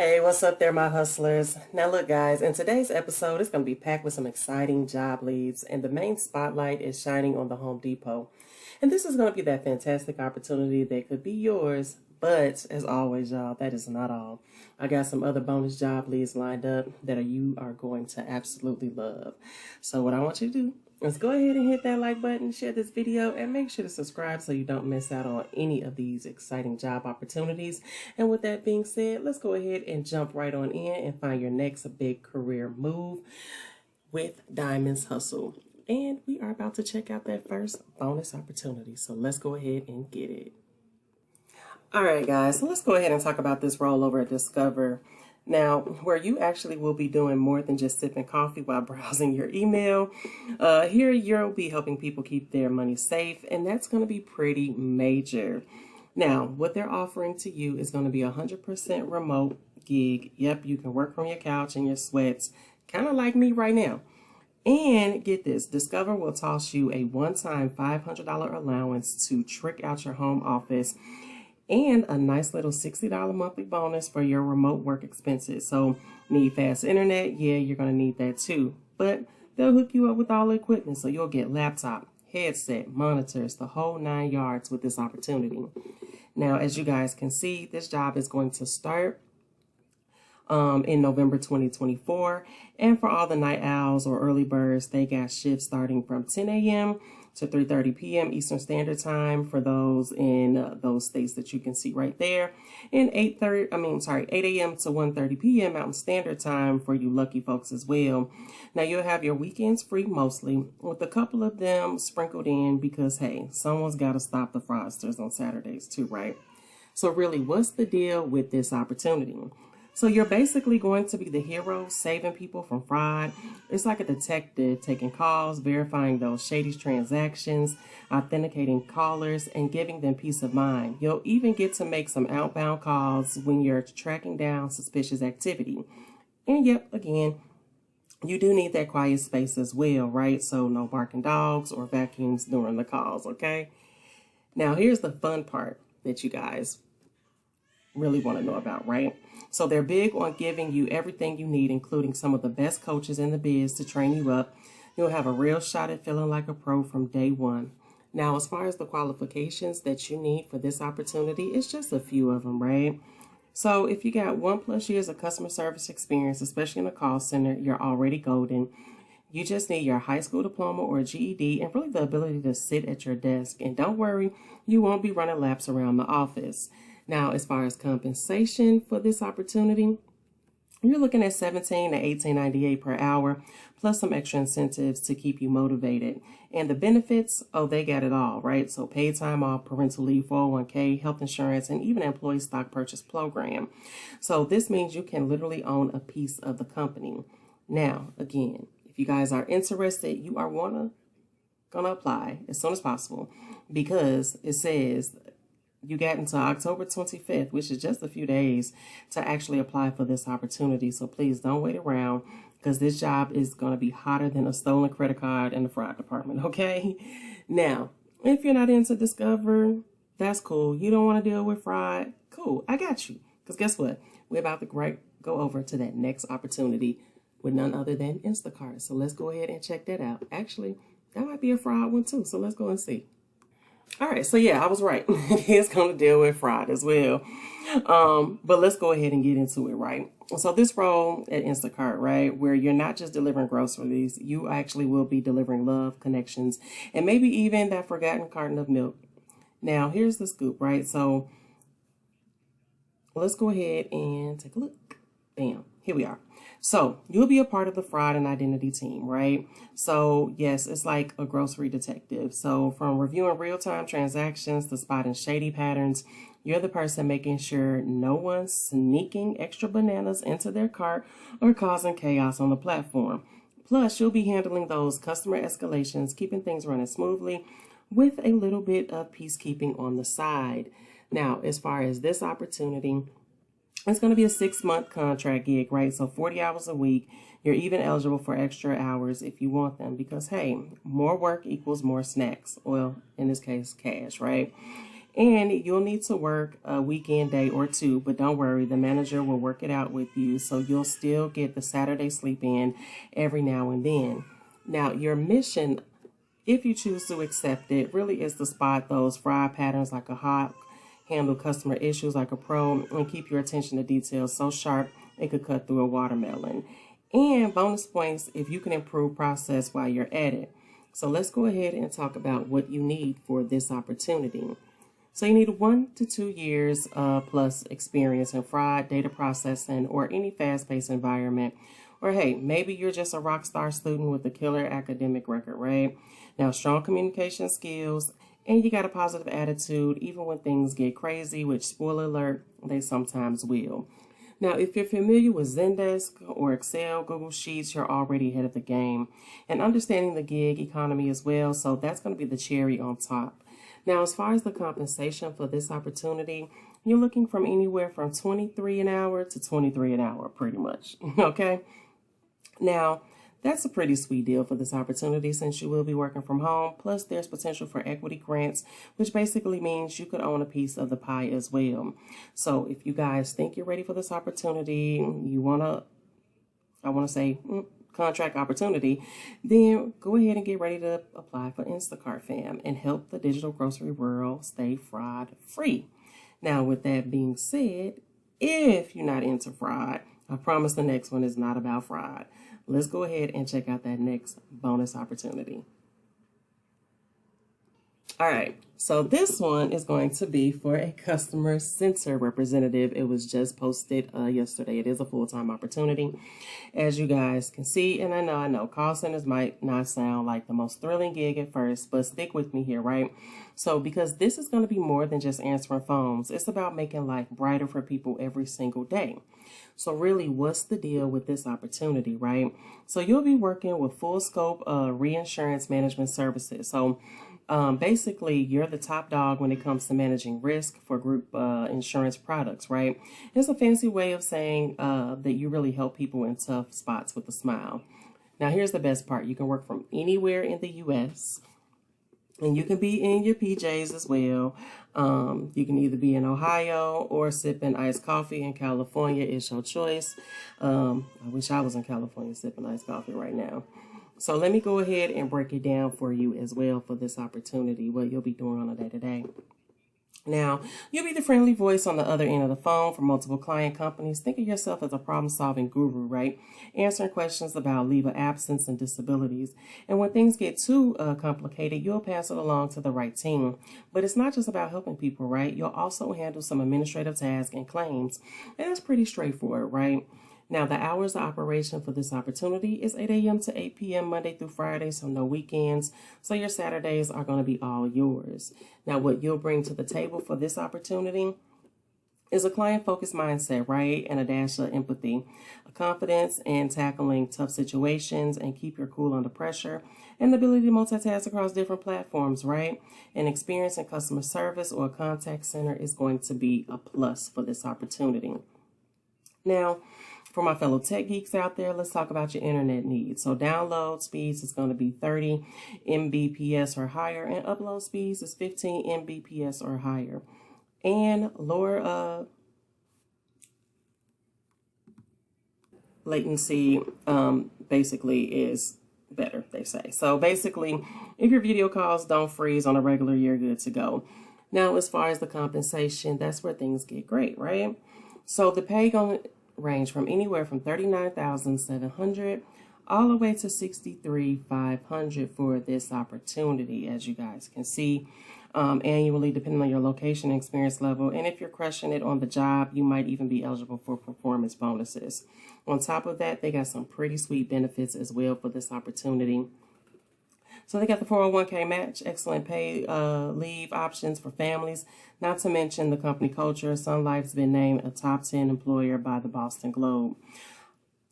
Hey, what's up there, my hustlers? Now, look, guys, in today's episode, it's going to be packed with some exciting job leads, and the main spotlight is shining on the Home Depot. And this is going to be that fantastic opportunity that could be yours, but as always, y'all, that is not all. I got some other bonus job leads lined up that you are going to absolutely love. So, what I want you to do, let's go ahead and hit that like button, share this video, and make sure to subscribe so you don't miss out on any of these exciting job opportunities. And with that being said, let's go ahead and jump right on in and find your next big career move with Diamonds Hustle. And we are about to check out that first bonus opportunity. So let's go ahead and get it. All right, guys, so let's go ahead and talk about this rollover at Discover. Now, where you actually will be doing more than just sipping coffee while browsing your email, here you'll be helping people keep their money safe, and that's going to be pretty major. Now, what they're offering to you is going to be a 100% remote gig. Yep, you can work from your couch in your sweats, kind of like me right now. And get this, Discover will toss you a one-time $500 allowance to trick out your home office and a nice little $60 monthly bonus for your remote work expenses. So, need fast internet? Yeah, you're going to need that too. But they'll hook you up with all the equipment, so you'll get laptop, headset, monitors, the whole 9 yards with this opportunity. Now, as you guys can see, this job is going to start in November 2024. And for all the night owls or early birds, they got shifts starting from 10 a.m. to 3:30 p.m. Eastern Standard Time for those in those states that you can see right there. And 8 a.m. to 1:30 p.m. Mountain Standard Time for you lucky folks as well. Now, you'll have your weekends free mostly, with a couple of them sprinkled in because, hey, someone's got to stop the fraudsters on Saturdays too, right? So really, what's the deal with this opportunity? So you're basically going to be the hero saving people from fraud. It's like a detective taking calls, verifying those shady transactions, authenticating callers, and giving them peace of mind. You'll even get to make some outbound calls when you're tracking down suspicious activity. And yep, again, you do need that quiet space as well, right? So no barking dogs or vacuums during the calls, okay? Now, here's the fun part that you guys really want to know about, right? So they're big on giving you everything you need, including some of the best coaches in the biz to train you up. You'll have a real shot at feeling like a pro from day one. Now, as far as the qualifications that you need for this opportunity, it's just a few of them, right? So if you got 1+ years of customer service experience, especially in a call center, you're already golden. You just need your high school diploma or GED and really the ability to sit at your desk. And don't worry, you won't be running laps around the office. Now, as far as compensation for this opportunity, you're looking at $17 to $18.98 per hour, plus some extra incentives to keep you motivated. And the benefits, oh, they got it all, right? So paid time off, parental leave, 401k, health insurance, and even an employee stock purchase program. So this means you can literally own a piece of the company. Now, again, if you guys are interested, you are gonna apply as soon as possible because it says you got until October 25th, which is just a few days, to actually apply for this opportunity. So please don't wait around because this job is going to be hotter than a stolen credit card in the fraud department, okay? Now, if you're not into Discover, that's cool. You don't want to deal with fraud? Cool, I got you. Because guess what? We're about to go over to that next opportunity with none other than Instacart. So let's go ahead and check that out. Actually, that might be a fraud one too. So let's go and see. All right, so yeah, I was right. It is going to deal with fraud as well. But let's go ahead and get into it, right? So this role at Instacart, right, where you're not just delivering groceries, you actually will be delivering love, connections, and maybe even that forgotten carton of milk. Now, here's the scoop, right? So let's go ahead and take a look. Bam, here we are. So you'll be a part of the fraud and identity team, right? So yes, it's like a grocery detective. So from reviewing real-time transactions to spotting shady patterns, you're the person making sure no one's sneaking extra bananas into their cart or causing chaos on the platform. Plus, you'll be handling those customer escalations, keeping things running smoothly with a little bit of peacekeeping on the side. Now, as far as this opportunity, it's going to be a 6-month contract gig, right? So 40 hours a week. You're even eligible for extra hours if you want them because, hey, more work equals more snacks. Well, in this case, cash, right? And you'll need to work a weekend day or two, but don't worry, the manager will work it out with you, so you'll still get the Saturday sleep in every now and then. Now, your mission, if you choose to accept it, really is to spot those fraud patterns like a hawk, handle customer issues like a pro, and keep your attention to detail so sharp it could cut through a watermelon. And bonus points if you can improve process while you're at it. So let's go ahead and talk about what you need for this opportunity. So you need 1 to 2 years plus experience in fraud, data processing, or any fast-paced environment. Or hey, maybe you're just a rock star student with a killer academic record, right? Now, strong communication skills, and you got a positive attitude even when things get crazy, which, spoiler alert, they sometimes will. Now, if you're familiar with Zendesk or Excel, Google Sheets, you're already ahead of the game. And understanding the gig economy as well, so that's going to be the cherry on top. Now, as far as the compensation for this opportunity, you're looking from anywhere from $23 an hour to $23 an hour, pretty much, okay? Now, that's a pretty sweet deal for this opportunity since you will be working from home. Plus, there's potential for equity grants, which basically means you could own a piece of the pie as well. So if you guys think you're ready for this opportunity, contract opportunity, then go ahead and get ready to apply for Instacart fam and help the digital grocery world stay fraud free. Now, with that being said, if you're not into fraud, I promise the next one is not about fraud. Let's go ahead and check out that next bonus opportunity. All right, so this one is going to be for a customer center representative. It was just posted yesterday. It is a full-time opportunity, as you guys can see. And I know call centers might not sound like the most thrilling gig at first, but stick with me here, right? So because this is going to be more than just answering phones, it's about making life brighter for people every single day. So really, what's the deal with this opportunity, right? So you'll be working with full scope reinsurance management services. So basically, you're the top dog when it comes to managing risk for group insurance products, right? It's a fancy way of saying that you really help people in tough spots with a smile. Now, here's the best part. You can work from anywhere in the U.S., and you can be in your PJs as well. You can either be in Ohio or sipping iced coffee in California. It's your choice. I wish I was in California sipping iced coffee right now. So let me go ahead and break it down for you as well for this opportunity, what you'll be doing on a day-to-day. Now, you'll be the friendly voice on the other end of the phone for multiple client companies. Think of yourself as a problem-solving guru, right? Answering questions about leave of absence and disabilities. And when things get too complicated, you'll pass it along to the right team. But it's not just about helping people, right? You'll also handle some administrative tasks and claims. And that's pretty straightforward, right? Now, the hours of operation for this opportunity is 8 a.m. to 8 p.m. Monday through Friday, so no weekends. So your Saturdays are going to be all yours. Now, what you'll bring to the table for this opportunity is a client-focused mindset, right? And a dash of empathy, a confidence in tackling tough situations and keep your cool under pressure, and the ability to multitask across different platforms, right? An experience in customer service or a contact center is going to be a plus for this opportunity. Now, for my fellow tech geeks out there, let's talk about your internet needs. So download speeds is going to be 30 Mbps or higher, and upload speeds is 15 Mbps or higher. And lower latency basically is better, they say. So basically, if your video calls don't freeze on a regular, you're good to go. Now, as far as the compensation, that's where things get great, right? So the pay going to range from anywhere from $39,700 all the way to $63,500 for this opportunity, as you guys can see, annually, depending on your location and experience level. And if you're crushing it on the job, you might even be eligible for performance bonuses. On top of that, they got some pretty sweet benefits as well for this opportunity. So they got the 401k match, excellent pay leave options for families, not to mention the company culture. Sun Life's been named a top 10 employer by the Boston Globe.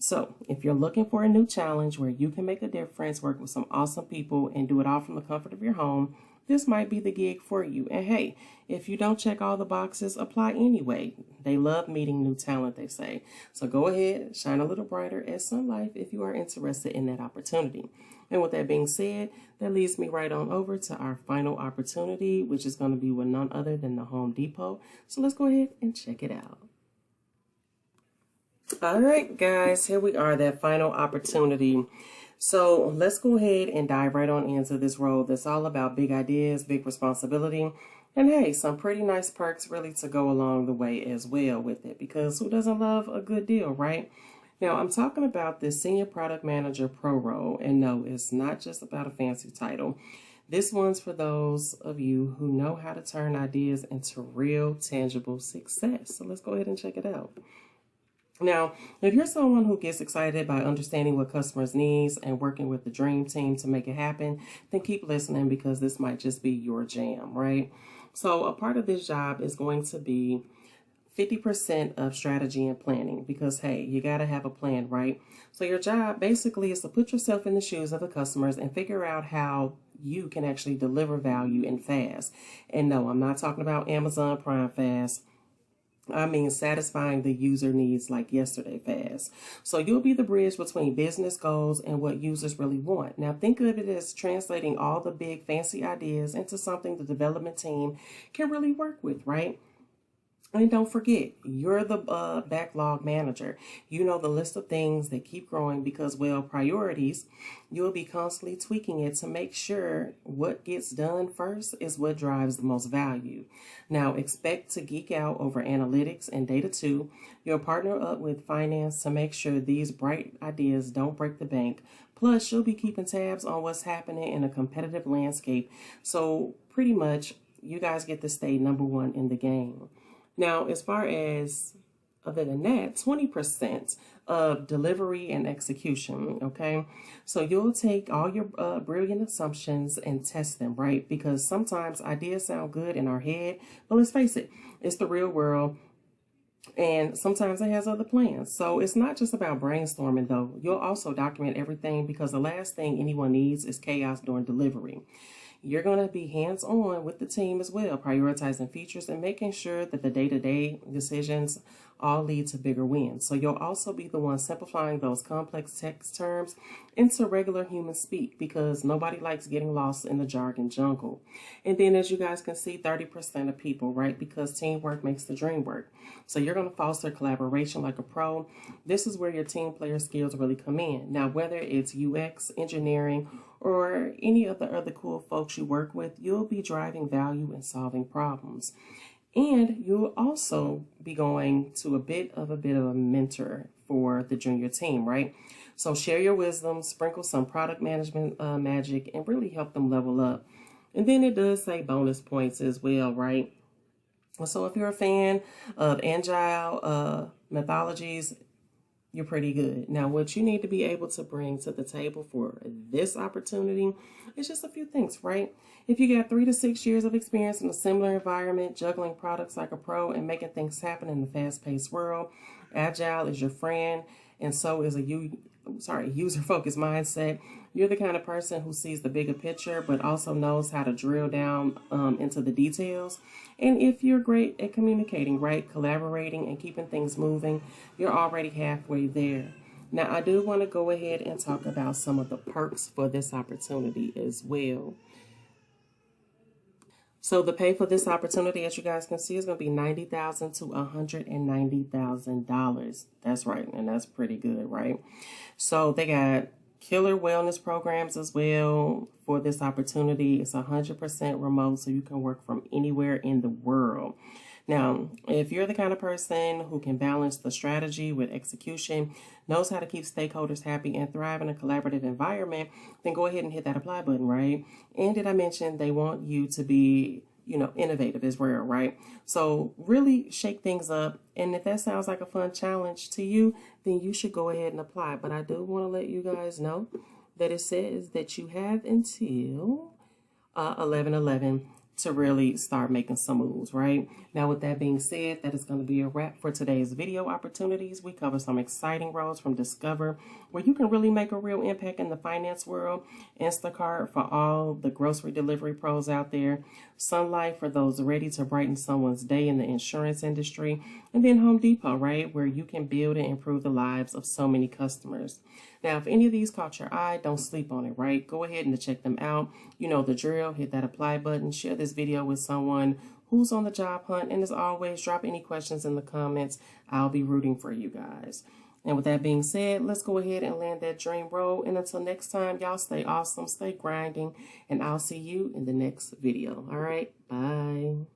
So if you're looking for a new challenge where you can make a difference, work with some awesome people, and do it all from the comfort of your home, this might be the gig for you. And hey, if you don't check all the boxes, apply anyway. They love meeting new talent, they say. So go ahead, shine a little brighter at Sun Life if you are interested in that opportunity. And with that being said, that leads me right on over to our final opportunity, which is going to be with none other than the Home Depot. So let's go ahead and check it out. All right, guys, here we are, that final opportunity. So let's go ahead and dive right on into this role that's all about big ideas, big responsibility, and hey, some pretty nice perks really to go along the way as well with it, because who doesn't love a good deal, right? Now, I'm talking about this Senior Product Manager Pro role, and no, it's not just about a fancy title. This one's for those of you who know how to turn ideas into real, tangible success. So let's go ahead and check it out. Now, if you're someone who gets excited by understanding what customers' needs and working with the dream team to make it happen, then keep listening, because this might just be your jam, right? So a part of this job is going to be 50% of strategy and planning, because, hey, you got to have a plan, right? So your job basically is to put yourself in the shoes of the customers and figure out how you can actually deliver value and fast. And no, I'm not talking about Amazon Prime fast. I mean, satisfying the user needs like yesterday fast. So you'll be the bridge between business goals and what users really want. Now, think of it as translating all the big fancy ideas into something the development team can really work with, right? And don't forget, you're the backlog manager. You know the list of things that keep growing because, well, priorities. You'll be constantly tweaking it to make sure what gets done first is what drives the most value. Now, expect to geek out over analytics and data too. You'll partner up with finance to make sure these bright ideas don't break the bank. Plus, you'll be keeping tabs on what's happening in a competitive landscape. So pretty much, you guys get to stay number one in the game. Now, as far as, other than that, 20% of delivery and execution, okay? So you'll take all your brilliant assumptions and test them, right? Because sometimes ideas sound good in our head, but let's face it, it's the real world, and sometimes it has other plans. So it's not just about brainstorming, though. You'll also document everything, because the last thing anyone needs is chaos during delivery. You're going to be hands-on with the team as well, prioritizing features and making sure that the day-to-day decisions all lead to bigger wins. So you'll also be the one simplifying those complex text terms into regular human speak, because nobody likes getting lost in the jargon jungle. And then, as you guys can see, 30% of people, right? Because teamwork makes the dream work. So you're going to foster collaboration like a pro. This is where your team player skills really come in. Now, whether it's UX, engineering, or any of the other cool folks you work with, you'll be driving value and solving problems. And you'll also be going to a bit of a mentor for the junior team, right? So share your wisdom, sprinkle some product management magic, and really help them level up. And then it does say bonus points as well, right? So if you're a fan of agile methodologies, you're pretty good. Now, what you need to be able to bring to the table for this opportunity is just a few things, right? If you got 3 to 6 years of experience in a similar environment, juggling products like a pro and making things happen in the fast-paced world, agile is your friend, and so is a user-focused mindset. You're the kind of person who sees the bigger picture, but also knows how to drill down into the details. And if you're great at communicating, right, collaborating and keeping things moving, you're already halfway there. Now, I do want to go ahead and talk about some of the perks for this opportunity as well. So the pay for this opportunity, as you guys can see, is going to be $90,000 to $190,000. That's right, and that's pretty good, right? So they got killer wellness programs as well for this opportunity. It's 100% remote, so you can work from anywhere in the world. Now, if you're the kind of person who can balance the strategy with execution, knows how to keep stakeholders happy and thrive in a collaborative environment, then go ahead and hit that apply button, right? And did I mention they want you to be, innovative as well, right? So really shake things up. And if that sounds like a fun challenge to you, then you should go ahead and apply. But I do want to let you guys know that it says that you have until 11/11 to really start making some moves, right? Now, with that being said, that is going to be a wrap for today's video opportunities. We cover some exciting roles from Discover, where you can really make a real impact in the finance world. Instacart for all the grocery delivery pros out there. Sun Life for those ready to brighten someone's day in the insurance industry. And then Home Depot, right, where you can build and improve the lives of so many customers. Now, if any of these caught your eye, don't sleep on it, right? Go ahead and check them out. You know the drill. Hit that apply button. Share this video with someone who's on the job hunt. And as always, drop any questions in the comments. I'll be rooting for you guys. And with that being said, let's go ahead and land that dream roll. And until next time, y'all stay awesome, stay grinding, and I'll see you in the next video. All right, bye.